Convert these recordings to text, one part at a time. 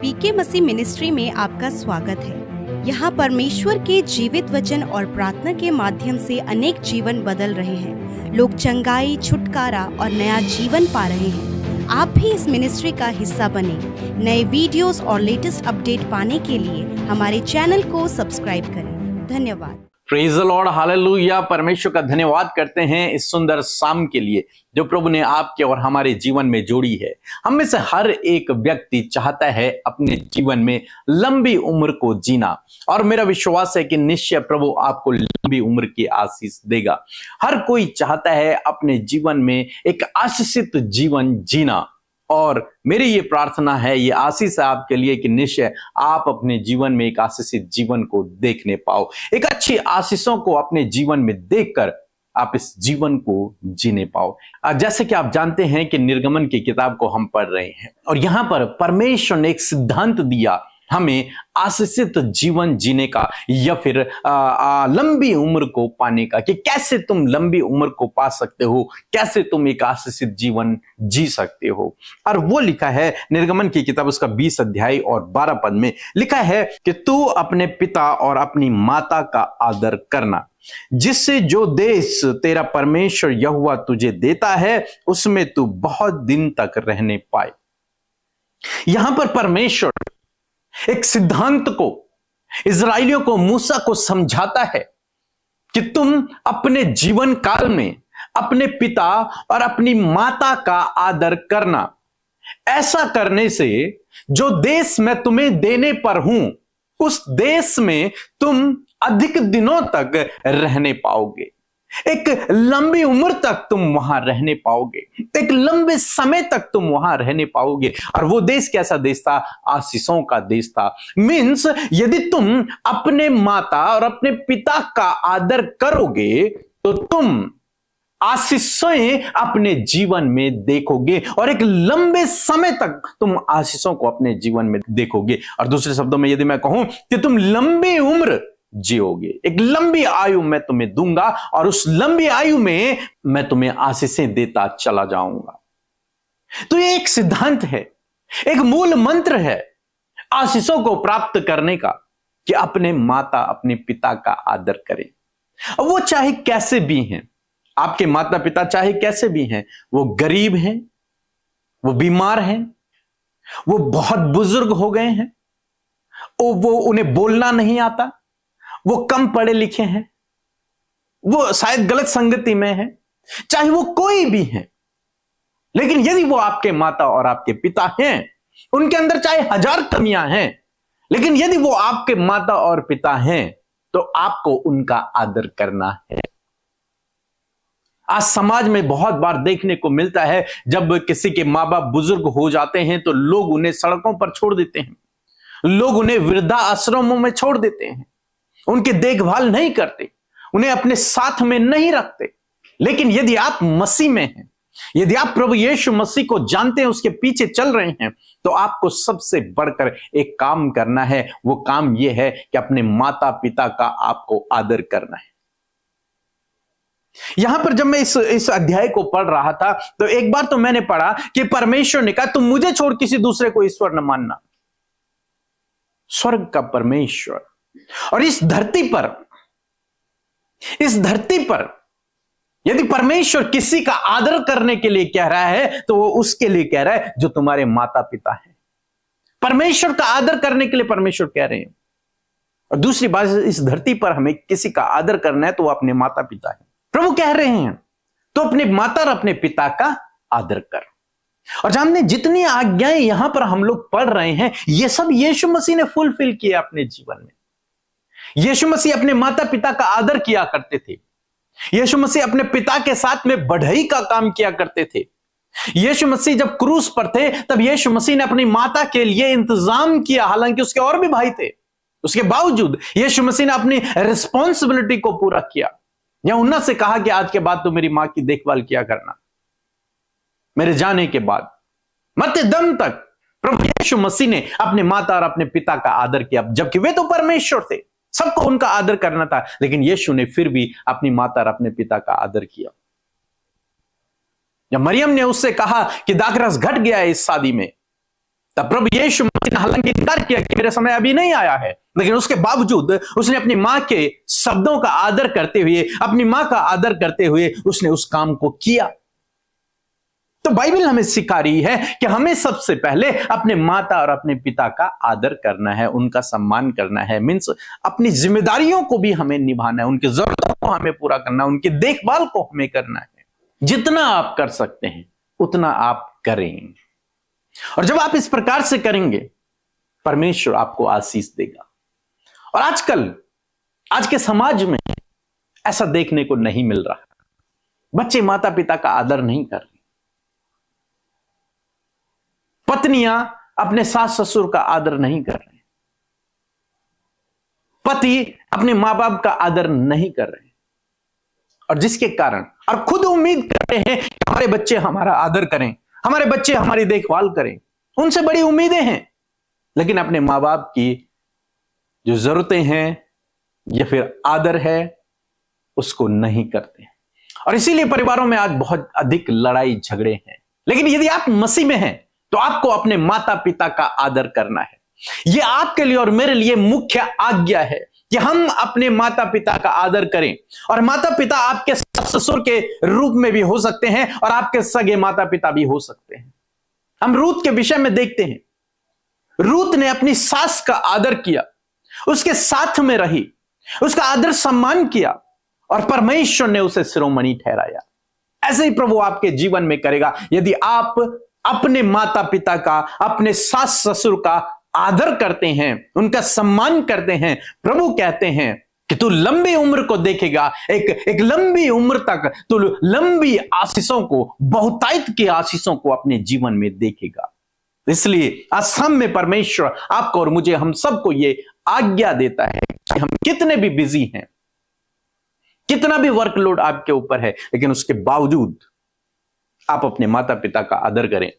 पीके मसीह ministry में आपका स्वागत है। यहाँ परमेश्वर के जीवित वचन और प्रार्थना के माध्यम से अनेक जीवन बदल रहे हैं। लोग चंगाई, छुटकारा और नया जीवन पा रहे हैं। आप भी इस मिनिस्ट्री का हिस्सा बने। नए वीडियोस और लेटेस्ट अपडेट पाने के लिए हमारे चैनल को सब्सक्राइब करें। धन्यवाद। Praise the Lord, hallelujah. परमेश्वर का धन्यवाद करते हैं इस सुंदर शाम के लिए जो प्रभु ने आपके और हमारे जीवन में जोड़ी है। हम में से हर एक व्यक्ति चाहता है अपने जीवन में लंबी उम्र को जीना, और मेरा विश्वास है कि निश्चय प्रभु आपको लंबी उम्र की आशीष देगा। हर कोई चाहता है अपने जीवन में एक आशीषित जीवन जीना, और मेरी ये प्रार्थना है, ये आशीष है आपके लिए कि निश्चय आप अपने जीवन में एक आशीषित जीवन को देखने पाओ, एक अच्छी आशीषों को अपने जीवन में देखकर आप इस जीवन को जीने पाओ। जैसे कि आप जानते हैं कि निर्गमन की किताब को हम पढ़ रहे हैं, और यहां पर परमेश्वर ने एक सिद्धांत दिया हमें आशीषित जीवन जीने का, या फिर लंबी उम्र को पाने का, कि कैसे तुम लंबी उम्र को पा सकते हो, कैसे तुम एक आशीषित जीवन जी सकते हो। और वो लिखा है निर्गमन की किताब उसका 20 अध्याय और 12 पद में लिखा है कि तू अपने पिता और अपनी माता का आदर करना, जिससे जो देश तेरा परमेश्वर यहोवा तुझे देता है उसमें तू बहुत दिन तक रहने पाए। यहां पर परमेश्वर एक सिद्धांत को इस्राएलियों को, मूसा को समझाता है कि तुम अपने जीवन काल में अपने पिता और अपनी माता का आदर करना। ऐसा करने से जो देश मैं तुम्हें देने पर हूं उस देश में तुम अधिक दिनों तक रहने पाओगे, एक लंबी उम्र तक तुम वहां रहने पाओगे, एक लंबे समय तक तुम वहां रहने पाओगे। और वो देश कैसा देश था? आशीषों का देश था। मीन्स यदि तुम अपने माता और अपने पिता का आदर करोगे तो तुम आशीषें अपने जीवन में देखोगे, और एक लंबे समय तक तुम आशीषों को अपने जीवन में देखोगे। और दूसरे शब्दों में यदि मैं कहूं कि तुम लंबी उम्र जियोगे, एक लंबी आयु मैं तुम्हें दूंगा, और उस लंबी आयु में मैं तुम्हें आशीषें देता चला जाऊंगा। तो ये एक सिद्धांत है, एक मूल मंत्र है आशीषों को प्राप्त करने का, कि अपने माता अपने पिता का आदर करें। वो चाहे कैसे भी हैं, आपके माता पिता चाहे कैसे भी हैं, वो गरीब हैं, वो बीमार हैं, वो बहुत बुजुर्ग हो गए हैं, वो उन्हें बोलना नहीं आता, वो कम पढ़े लिखे हैं, वो शायद गलत संगति में है, चाहे वो कोई भी है, लेकिन यदि वो आपके माता और आपके पिता हैं, उनके अंदर चाहे 1000 कमियां हैं, लेकिन यदि वो आपके माता और पिता हैं तो आपको उनका आदर करना है। आज समाज में बहुत बार देखने को मिलता है, जब किसी के माँ बाप बुजुर्ग हो जाते हैं तो लोग उन्हें सड़कों पर छोड़ देते हैं, लोग उन्हें वृद्धा आश्रमों में छोड़ देते हैं, उनकी देखभाल नहीं करते, उन्हें अपने साथ में नहीं रखते। लेकिन यदि आप मसीह में हैं, यदि आप प्रभु यीशु मसीह को जानते हैं, उसके पीछे चल रहे हैं, तो आपको सबसे बढ़कर एक काम करना है। वो काम यह है कि अपने माता पिता का आपको आदर करना है। यहां पर जब मैं इस अध्याय को पढ़ रहा था तो एक बार तो मैंने पढ़ा कि परमेश्वर ने कहा तुम मुझे छोड़ किसी दूसरे को ईश्वर न मानना। स्वर्ग का परमेश्वर और इस धरती पर यदि परमेश्वर किसी का आदर करने के लिए कह रहा है तो वो उसके लिए कह रहा है जो तुम्हारे माता पिता हैं। परमेश्वर का आदर करने के लिए परमेश्वर कह रहे हैं। और दूसरी बात, इस धरती पर हमें किसी का आदर करना है तो वो अपने माता पिता है। प्रभु कह रहे हैं तो अपने माता और अपने पिता का आदर कर। और जानते जितनी आज्ञाएं यहां पर हम लोग पढ़ रहे हैं, ये सब यीशु मसीह ने फुलफिल किया अपने जीवन में। यीशु मसीह अपने माता पिता का आदर किया करते थे। यीशु मसीह अपने पिता के साथ में बढ़ई का काम किया करते थे। यीशु मसीह जब क्रूस पर थे तब यीशु मसीह ने अपनी माता के लिए इंतजाम किया, हालांकि उसके और भी भाई थे। उसके बावजूद यीशु मसीह ने अपनी रिस्पॉन्सिबिलिटी को पूरा किया। यूहन्ना से कहा कि आज के बाद तो मेरी मां की देखभाल किया करना, मेरे जाने के बाद। मरते दम तक प्रभु यीशु मसीह ने अपने माता और अपने पिता का आदर किया, जबकि वे तो परमेश्वर थे, सबको उनका आदर करना था, लेकिन यीशु ने फिर भी अपनी माता और अपने पिता का आदर किया। जब मरियम ने उससे कहा कि दाखरस घट गया है इस शादी में, तब प्रभु यीशु मसीह ने हालांकि इनकार किया कि मेरे समय अभी नहीं आया है, लेकिन उसके बावजूद उसने अपनी मां के शब्दों का आदर करते हुए, अपनी मां का आदर करते हुए उसने उस काम को किया। तो बाइबल हमें सिखा रही है कि हमें सबसे पहले अपने माता और अपने पिता का आदर करना है, उनका सम्मान करना है। मीन्स अपनी जिम्मेदारियों को भी हमें निभाना है, उनकी जरूरतों को हमें पूरा करना है, उनकी देखभाल को हमें करना है। जितना आप कर सकते हैं उतना आप करें, और जब आप इस प्रकार से करेंगे परमेश्वर आपको आशीष देगा। और आजकल आज के समाज में ऐसा देखने को नहीं मिल रहा। बच्चे माता पिता का आदर नहीं कर रहे, पत्नियां अपने सास ससुर का आदर नहीं कर रहे, पति अपने मां बाप का आदर नहीं कर रहे, और जिसके कारण और खुद उम्मीद करते हैं कि हमारे बच्चे हमारा आदर करें, हमारे बच्चे हमारी देखभाल करें, उनसे बड़ी उम्मीदें हैं, लेकिन अपने मां बाप की जो जरूरतें हैं या फिर आदर है उसको नहीं करते। और इसीलिए परिवारों में आज बहुत अधिक लड़ाई झगड़े हैं। लेकिन यदि आप मसीह में हैं तो आपको अपने माता पिता का आदर करना है। यह आपके लिए और मेरे लिए मुख्य आज्ञा है कि हम अपने माता पिता का आदर करें। और माता पिता आपके ससुर के रूप में भी हो सकते हैं और आपके सगे माता पिता भी हो सकते हैं। हम रूत के विषय में देखते हैं, रूत ने अपनी सास का आदर किया, उसके साथ में रही, उसका आदर सम्मान किया, और परमेश्वर ने उसे शिरोमणि ठहराया। ऐसे ही प्रभु आपके जीवन में करेगा यदि आप अपने माता पिता का, अपने सास ससुर का आदर करते हैं, उनका सम्मान करते हैं। प्रभु कहते हैं कि तू लंबी उम्र को देखेगा, एक लंबी उम्र तक तू लंबी आशीषों को, बहुतायत की आशीषों को अपने जीवन में देखेगा। इसलिए असम में परमेश्वर आपको और मुझे, हम सबको ये आज्ञा देता है कि हम कितने भी बिजी हैं, कितना भी वर्कलोड आपके ऊपर है, लेकिन उसके बावजूद आप अपने माता पिता का आदर करें।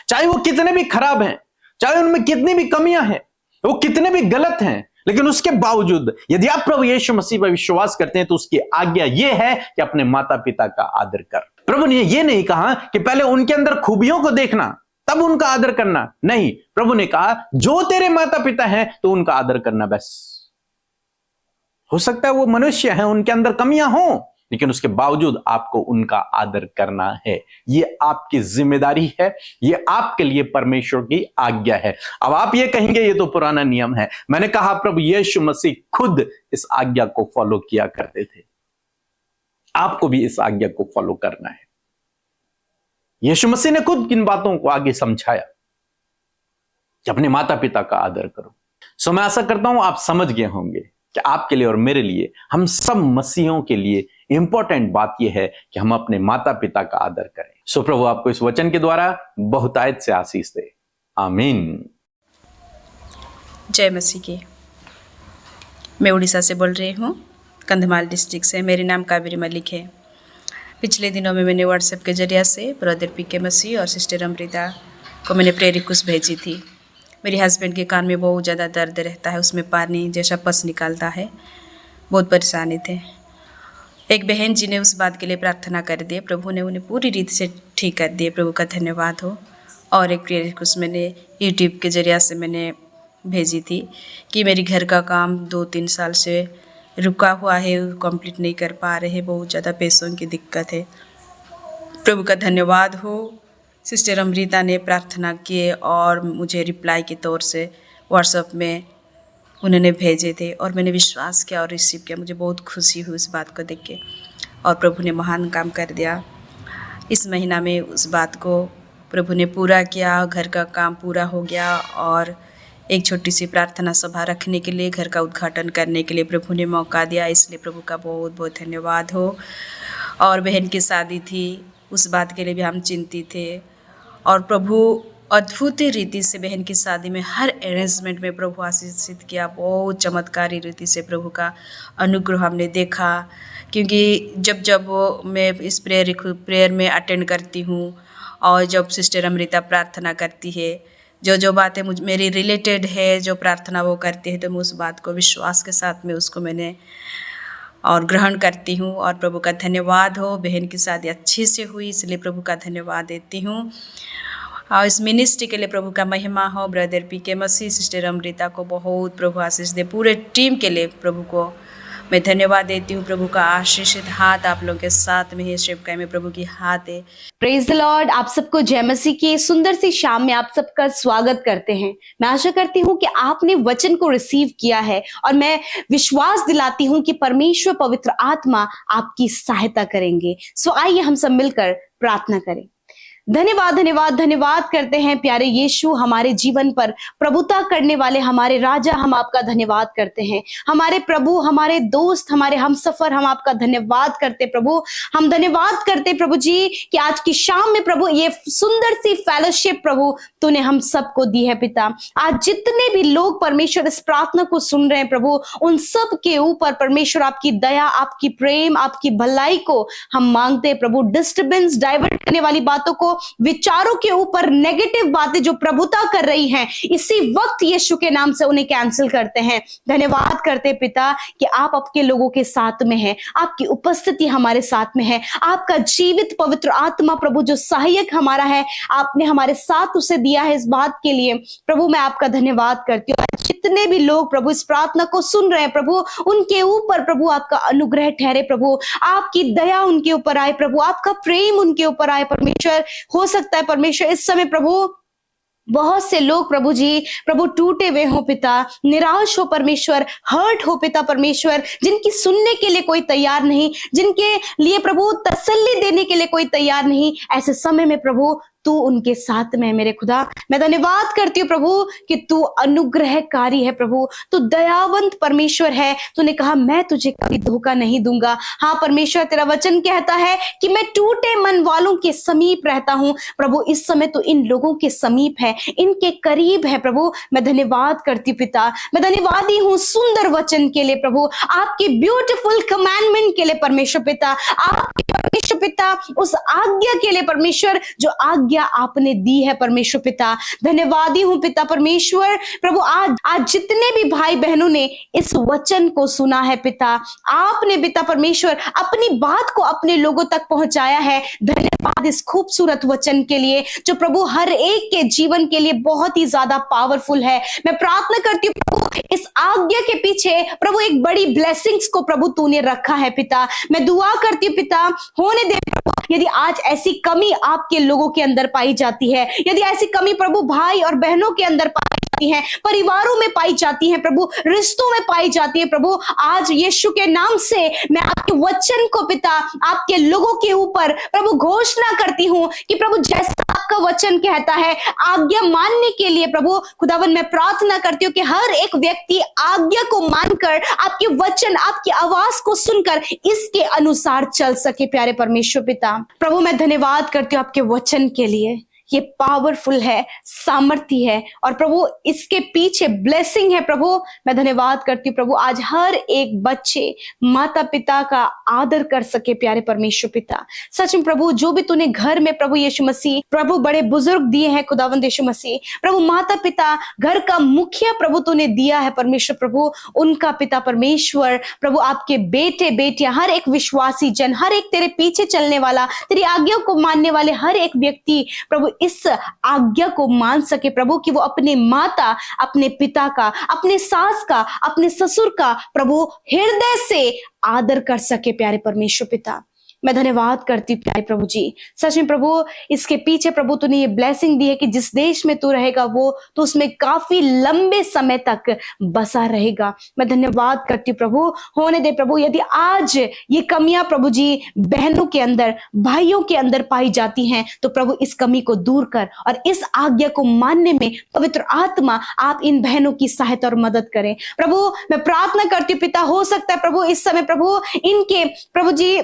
चाहे वो कितने भी खराब हैं, चाहे उनमें कितनी भी कमियां हैं, वो कितने भी गलत हैं, लेकिन उसके बावजूद यदि आप प्रभु यीशु मसीह पर विश्वास करते हैं तो उसकी आज्ञा यह है कि अपने माता पिता का आदर कर। प्रभु ने यह नहीं कहा कि पहले उनके अंदर खूबियों को देखना तब उनका आदर करना, नहीं। प्रभु ने कहा जो तेरे माता पिता हैं तो उनका आदर करना। बस हो सकता है वो मनुष्य हैं, उनके अंदर कमियां हों, लेकिन उसके बावजूद आपको उनका आदर करना है। यह आपकी जिम्मेदारी है, यह आपके लिए परमेश्वर की आज्ञा है। अब आप ये कहेंगे ये तो पुराना नियम है। मैंने कहा प्रभु यीशु मसीह खुद इस आज्ञा को फॉलो किया करते थे, आपको भी इस आज्ञा को फॉलो करना है। यीशु मसीह ने खुद इन बातों को आगे समझाया कि अपने माता पिता का आदर करो। सो मैं आशा करता हूं आप समझ गए होंगे कि आपके लिए और मेरे लिए, हम सब मसीहों के लिए इंपॉर्टेंट बात यह है कि हम अपने माता पिता का आदर करें। सो प्रभु आपको इस वचन के द्वारा बहुतायत से आशीष दे। आमीन। जय मसीह की। मैं उड़ीसा से बोल रही हूँ, कंधमाल डिस्ट्रिक्ट से। मेरे नाम कावेरी मलिक है। पिछले दिनों में मैंने व्हाट्सएप के जरिए से ब्रदर पीके मसीह और सिस्टर अमृता को मैंने प्रेयर रिक्वेस्ट भेजी थी। मेरे हस्बैंड के कान में बहुत ज़्यादा दर्द रहता है, उसमें पानी जैसा पस निकलता है, बहुत परेशानी थे। एक बहन जी ने उस बात के लिए प्रार्थना कर दी, प्रभु ने उन्हें पूरी रीति से ठीक कर दिए, प्रभु का धन्यवाद हो। और एक प्रेयर रिक्वेस्ट मैंने यूट्यूब के जरिए से मैंने भेजी थी कि मेरी घर का काम 2-3 साल से रुका हुआ है, कंप्लीट नहीं कर पा रहे, बहुत ज़्यादा पैसों की दिक्कत है। प्रभु का धन्यवाद हो। सिस्टर अमृता ने प्रार्थना किए और मुझे रिप्लाई के तौर से व्हाट्सएप में उन्होंने भेजे थे और मैंने विश्वास किया और रिसीव किया। मुझे बहुत खुशी हुई उस बात को देख के, और प्रभु ने महान काम कर दिया। इस महीना में उस बात को प्रभु ने पूरा किया, घर का काम पूरा हो गया और एक छोटी सी प्रार्थना सभा रखने के लिए, घर का उद्घाटन करने के लिए प्रभु ने मौका दिया। इसलिए प्रभु का बहुत बहुत धन्यवाद हो। और बहन की शादी थी, उस बात के लिए भी हम चिंतित थे, और प्रभु अद्भुत रीति से बहन की शादी में हर अरेंजमेंट में प्रभु आशीषित किया। बहुत चमत्कारी रीति से प्रभु का अनुग्रह हमने देखा। क्योंकि जब मैं इस प्रेयर में अटेंड करती हूँ और जब सिस्टर अमृता प्रार्थना करती है, जो बातें मेरी रिलेटेड है, जो प्रार्थना वो करती है, तो मैं उस बात को विश्वास के साथ में उसको मैंने और ग्रहण करती हूँ। और प्रभु का धन्यवाद हो, बहन की शादी अच्छी से हुई, इसलिए प्रभु का धन्यवाद देती हूँ। और इस मिनिस्ट्री के लिए प्रभु का महिमा हो। ब्रदर पीके मसीह, सिस्टर अमृता को बहुत प्रभु आशीष दे। पूरे टीम के लिए प्रभु को मैं धन्यवाद देती हूँ। प्रभु का आशीषित हाथ आप लोगों के साथ में है। सेवकाई में प्रभु की हाथ है। Praise the Lord. आप सबको जय मसीह की सुंदर सी शाम में आप सबका स्वागत करते हैं। मैं आशा करती हूँ कि आपने वचन को रिसीव किया है और मैं विश्वास दिलाती हूँ कि परमेश्वर पवित्र आत्मा आपकी सहायता करेंगे। सो आइए हम सब मिलकर प्रार्थना करें। धन्यवाद धन्यवाद धन्यवाद करते हैं प्यारे यीशु, हमारे जीवन पर प्रभुता करने वाले हमारे राजा, हम आपका धन्यवाद करते हैं। हमारे प्रभु, हमारे दोस्त, हमारे हमसफर, हम आपका धन्यवाद करते प्रभु। हम धन्यवाद करते प्रभु जी कि आज की शाम में प्रभु ये सुंदर सी फेलोशिप प्रभु तूने हम सबको दी है पिता। आज जितने भी लोग परमेश्वर इस प्रार्थना को सुन रहे हैं प्रभु, उन सब के ऊपर परमेश्वर आपकी दया, आपकी प्रेम, आपकी भलाई को हम मांगते हैं प्रभु। डिस्टर्बेंस, डाइवर्ट करने वाली बातों को, विचारों के ऊपर नेगेटिव बातें जो प्रभुता कर रही हैं, इसी वक्त यीशु के नाम से उन्हें कैंसिल करते हैं। धन्यवाद करते पिता कि आप आपके लोगों के साथ में हैं, आपकी उपस्थिति हमारे साथ में है। आपका जीवित पवित्र आत्मा प्रभु जो सहायक हमारा है, आपने हमारे साथ उसे दिया है। इस बात के लिए प्रभु मैं आपका धन्यवाद करती हूँ। जितने भी लोग प्रभु इस प्रार्थना को सुन रहे हैं प्रभु, उनके ऊपर प्रभु आपका अनुग्रह ठहरे प्रभु, आपकी दया उनके ऊपर आए प्रभु, आपका प्रेम उनके ऊपर आए परमेश्वर। हो सकता है परमेश्वर इस समय प्रभु बहुत से लोग प्रभु जी प्रभु टूटे हुए हो पिता, निराश हो परमेश्वर, हर्ट हो पिता परमेश्वर, जिनकी सुनने के लिए कोई तैयार नहीं, जिनके लिए प्रभु तसल्ली देने के लिए कोई तैयार नहीं। ऐसे समय में प्रभु तू उनके साथ में है मेरे खुदा। मैं धन्यवाद करती हूँ प्रभु कि तू अनुग्रहकारी है प्रभु, तू दयावंत परमेश्वर है। तूने कहा मैं तुझे कभी धोखा नहीं दूंगा। हाँ परमेश्वर, तेरा वचन कहता है कि मैं टूटे मन वालों के समीप रहता हूँ प्रभु। इस समय तो इन लोगों के समीप है, इनके करीब है प्रभु। मैं धन्यवाद करती हूँ पिता, मैं धन्यवादी हूँ सुंदर वचन के लिए प्रभु, आपकी ब्यूटीफुल कमांडमेंट के लिए परमेश्वर पिता, आपके परमेश्वर पिता उस आज्ञा के लिए परमेश्वर जो आज्ञा आपने दी है परमेश्वर पिता। धन्यवादी हूं पिता परमेश्वर प्रभु। आज जितने भी भाई बहनों ने इस वचन को सुना है पिता, आपने पिता परमेश्वर अपनी बात को अपने लोगों तक पहुंचाया है। धन्यवाद इस खूबसूरत वचन के लिए जो प्रभु हर एक के जीवन के लिए बहुत ही ज्यादा पावरफुल है। मैं प्रार्थना करती हूँ प्रभु इस आज्ञा के पीछे प्रभु एक बड़ी ब्लेसिंग्स को प्रभु तूने रखा है पिता। मैं दुआ करती हूँ पिता, होने दे प्रभु यदि आज ऐसी कमी आपके लोगों के अंदर पाई जाती है, यदि ऐसी कमी प्रभु भाई और बहनों के अंदर पाई जाती है, परिवारों में पाई जाती है प्रभु, रिश्तों में पाई जाती है प्रभु, आज यीशु के नाम से मैं आपके वचन को पिता आपके लोगों के ऊपर प्रभु घोषणा करती हूं कि प्रभु जैसा आपका वचन कहता है आज्ञा मानने के लिए प्रभु खुदावन मैं प्रार्थना करती हूँ कि हर एक व्यक्ति आज्ञा को मानकर आपके वचन, आपकी आवाज को सुनकर इसके अनुसार चल सके। प्यारे परमेश्वर पिता प्रभु मैं धन्यवाद करती हूँ आपके वचन के लिए। ये पावरफुल है, सामर्थ्य है और प्रभु इसके पीछे ब्लेसिंग है प्रभु। मैं धन्यवाद करती हूँ प्रभु आज हर एक बच्चे माता पिता का आदर कर सके। प्यारे परमेश्वर पिता सच में प्रभु जो भी तूने घर में प्रभु यीशु मसीह प्रभु बड़े बुजुर्ग दिए हैं खुदावंद यीशु मसीह प्रभु, माता पिता घर का मुखिया प्रभु तूने दिया है परमेश्वर प्रभु, उनका पिता परमेश्वर प्रभु आपके बेटे बेटियां, हर एक विश्वासी जन, हर एक तेरे पीछे चलने वाला, तेरी आज्ञा को मानने वाले हर एक व्यक्ति प्रभु इस आज्ञा को मान सके प्रभु कि वो अपने माता, अपने पिता का, अपने सास का, अपने ससुर का प्रभु हृदय से आदर कर सके। प्यारे परमेश्वर पिता मैं धन्यवाद करती हूँ प्यारे प्रभु जी। सच में प्रभु इसके पीछे प्रभु तूने ये ब्लेसिंग दी है कि जिस देश में तू रहेगा वो तो उसमें काफी लंबे समय तक बसा रहेगा। मैं धन्यवाद करती हूँ प्रभु, होने दे प्रभु यदि आज ये कमियां प्रभु जी बहनों के अंदर, भाइयों के अंदर पाई जाती हैं तो प्रभु इस कमी को दूर कर और इस आज्ञा को मानने में पवित्र आत्मा आप इन बहनों की सहायता और मदद करें प्रभु। मैं प्रार्थना करती हूँ पिता, हो सकता है प्रभु इस समय प्रभु इनके प्रभु जी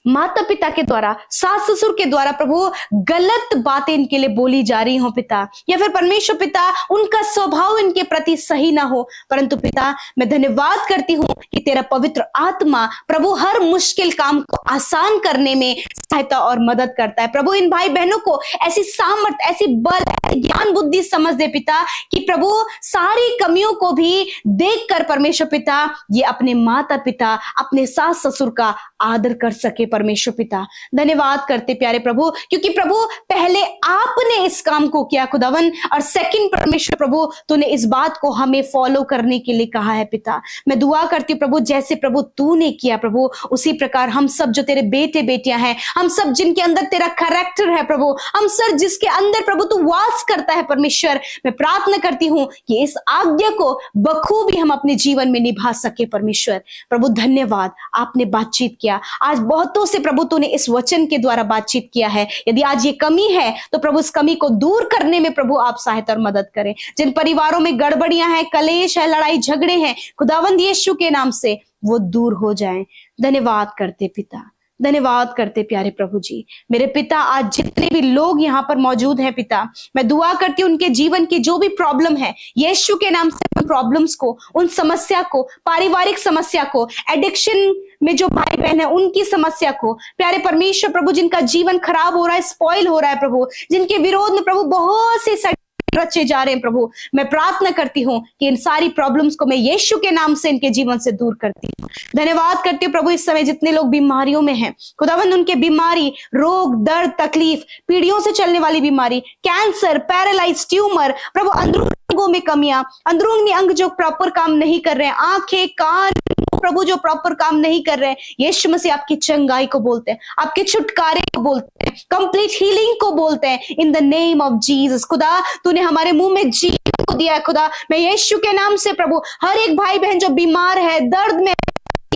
माता पिता के द्वारा, सास ससुर के द्वारा प्रभु गलत बातें इनके लिए बोली जा रही हो पिता, या फिर परमेश्वर पिता उनका स्वभाव इनके प्रति सही ना हो, परंतु पिता मैं धन्यवाद करती हूँ कि तेरा पवित्र आत्मा प्रभु हर मुश्किल काम को आसान करने में सहायता और मदद करता है। प्रभु इन भाई बहनों को ऐसी सामर्थ, ऐसी बल, ज्ञान बुद्धि समझ दे पिता कि प्रभु सारी कमियों को भी देखकर परमेश्वर पिता ये अपने माता पिता, अपने सास ससुर का आदर कर सके परमेश्वर पिता। धन्यवाद करते प्यारे प्रभु, क्योंकि प्रभु पहले आपने इस काम को किया खुदावन, और सेकंड परमेश्वर प्रभु तूने इस बात को हमें फॉलो करने के लिए कहा है पिता। मैं दुआ करती हूँ प्रभु, जैसे प्रभु तूने किया प्रभु, उसी प्रकार हम सब जो तेरे बेटे बेटियां हैं, हम सब जिनके अंदर तेरा कैरेक्टर है प्रभु, हम सब जिसके अंदर प्रभु तू वास करता है परमेश्वर, मैं प्रार्थना करती हूँ कि इस आज्ञा को बखूबी हम अपने जीवन में निभा सके परमेश्वर। प्रभु धन्यवाद, आपने बातचीत किया आज बहुतों से प्रभु, तूने इस वचन के द्वारा बातचीत किया है। यदि आज ये कमी है तो प्रभु इस कमी को दूर करने में प्रभु आप सहायता और मदद करें। जिन परिवारों में गड़बड़ियां हैं, कलेश है, लड़ाई झगड़े हैं, खुदावंद यीशु के नाम से वो दूर हो जाएं। धन्यवाद करते पिता, धन्यवाद करते प्यारे प्रभु जी। मेरे पिता, आज जितने भी लोग यहाँ पर मौजूद हैं पिता, मैं दुआ करती हूँ उनके जीवन की जो भी प्रॉब्लम है, यीशु के नाम से उन प्रॉब्लम्स को, उन समस्या को, पारिवारिक समस्या को, एडिक्शन में जो भाई बहन है उनकी समस्या को, प्यारे परमेश्वर प्रभु जिनका जीवन खराब हो रहा है, स्पॉइल हो रहा है प्रभु, जिनके विरोध में प्रभु बहुत से रचे जा रहे हैं प्रभु, मैं प्रार्थना करती हूँ कि इन सारी प्रॉब्लम्स को मैं यीशु के नाम से इनके जीवन से दूर करती हूँ। धन्यवाद करती हूँ प्रभु, इस समय जितने लोग बीमारियों में हैं खुदावंद, उनके बीमारी, रोग, दर्द, तकलीफ, पीढ़ियों से चलने वाली बीमारी, कैंसर, पैरालाइज, ट्यूमर, प्रभु अंदरूनी अंगों में कमियां, अंदरूनी अंग जो प्रॉपर काम नहीं कर रहे हैं, आंखें, कान प्रभु जो प्रॉपर काम नहीं कर रहे हैं, यीशु मसीह आपकी चंगाई को बोलते हैं, आपके छुटकारे को बोलते हैं, कंप्लीट हीलिंग को बोलते हैं in the name of Jesus. खुदा तूने हमारे मुंह में जीवन को दिया है खुदा, मैं यीशु के नाम से प्रभु हर एक भाई बहन जो बीमार है, दर्द में,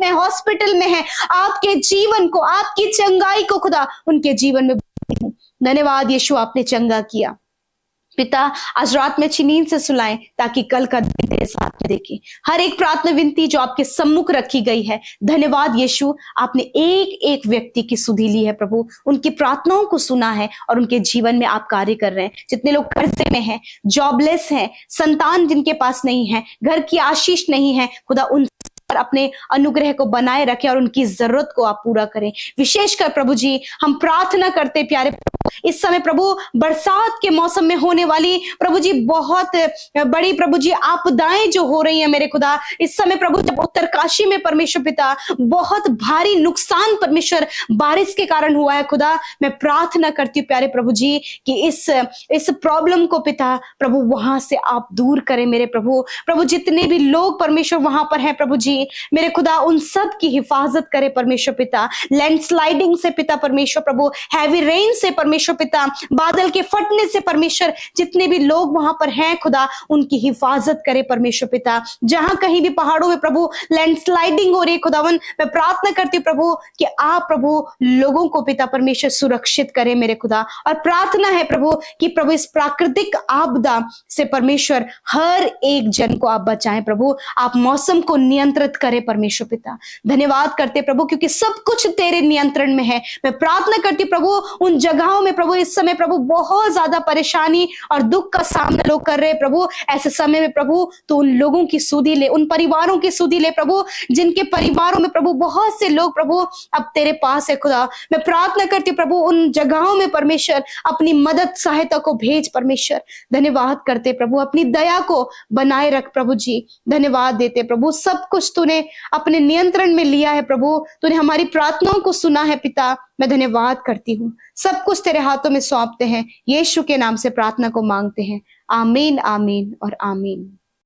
हॉस्पिटल में है, आपके जीवन को, आपकी चंगाई को खुदा उनके जीवन में। धन्यवाद यीशु, आपने चंगा किया पिता। आज रात में अच्छी नींद से सुलाएं ताकि कल का दिन तेरे साथ में देखें। हर एक प्रार्थना विनती जो आपके सम्मुख रखी गई है, धन्यवाद यीशु, आपने एक एक व्यक्ति की सुधि ली है प्रभु, उनकी प्रार्थनाओं को सुना है और उनके जीवन में आप कार्य कर रहे हैं। जितने लोग कर्जे में हैं, जॉबलेस हैं, संतान जिनके पास नहीं है, घर की आशीष नहीं है, खुदा उन अपने अनुग्रह को बनाए रखें और उनकी जरूरत को आप पूरा करें। विशेषकर प्रभु जी हम प्रार्थना करते प्यारे प्रभु, इस समय प्रभु बरसात के मौसम में होने वाली प्रभु जी बहुत बड़ी प्रभु जी आपदाएं जो हो रही हैं मेरे खुदा, इस समय प्रभु जब उत्तरकाशी में परमेश्वर पिता बहुत भारी नुकसान परमेश्वर बारिश के कारण हुआ है खुदा, मैं प्रार्थना करती हूँ प्यारे प्रभु जी कि इस प्रॉब्लम को पिता प्रभु वहां से आप दूर करें मेरे प्रभु। प्रभु जितने भी लोग परमेश्वर वहां पर हैं प्रभु जी मेरे खुदा, उन सब की हिफाजत करे परमेश्वर पिता, लैंडस्लाइडिंग से पिता परमेश्वर प्रभु, हैवी रेन से परमेश्वर पिता, बादल के फटने से परमेश्वर, जितने भी लोग वहां पर हैं खुदा उनकी हिफाजत करे परमेश्वर पिता। जहां कहीं भी पहाड़ों में प्रभु लैंडस्लाइडिंग हो रही है खुदावन, मैं प्रार्थना करती हूँ प्रभु कि आप प्रभु लोगों को पिता परमेश्वर सुरक्षित करे मेरे खुदा, और प्रार्थना है प्रभु कि प्रभु इस प्राकृतिक आपदा से परमेश्वर हर एक जन को आप बचाएं प्रभु, आप मौसम को नियंत्रित करे परमेश्वर पिता। धन्यवाद करते प्रभु क्योंकि सब कुछ तेरे नियंत्रण में है। मैं प्रार्थना करती प्रभु उन जगहों में प्रभु इस समय प्रभु बहुत ज्यादा परेशानी और दुख का सामना लोग कर रहे हैं प्रभु, ऐसे समय में प्रभु तो उन लोगों की सुधि ले, उन परिवारों की सुधि ले प्रभु जिनके परिवारों में प्रभु बहुत से लोग प्रभु अब तेरे पास है खुदा। मैं प्रार्थना करती प्रभु उन जगहों में परमेश्वर अपनी मदद सहायता को भेज परमेश्वर। धन्यवाद करते प्रभु, अपनी दया को बनाए रख प्रभु जी। धन्यवाद देते प्रभु, सब कुछ तूने अपने नियंत्रण में लिया है प्रभु, तूने हमारी प्रार्थनाओं को सुना है पिता। मैं धन्यवाद करती हूँ, सब कुछ तेरे हाथों में सौंपते हैं, यीशु के नाम से प्रार्थना को मांगते हैं। आमीन, आमीन और आमीन।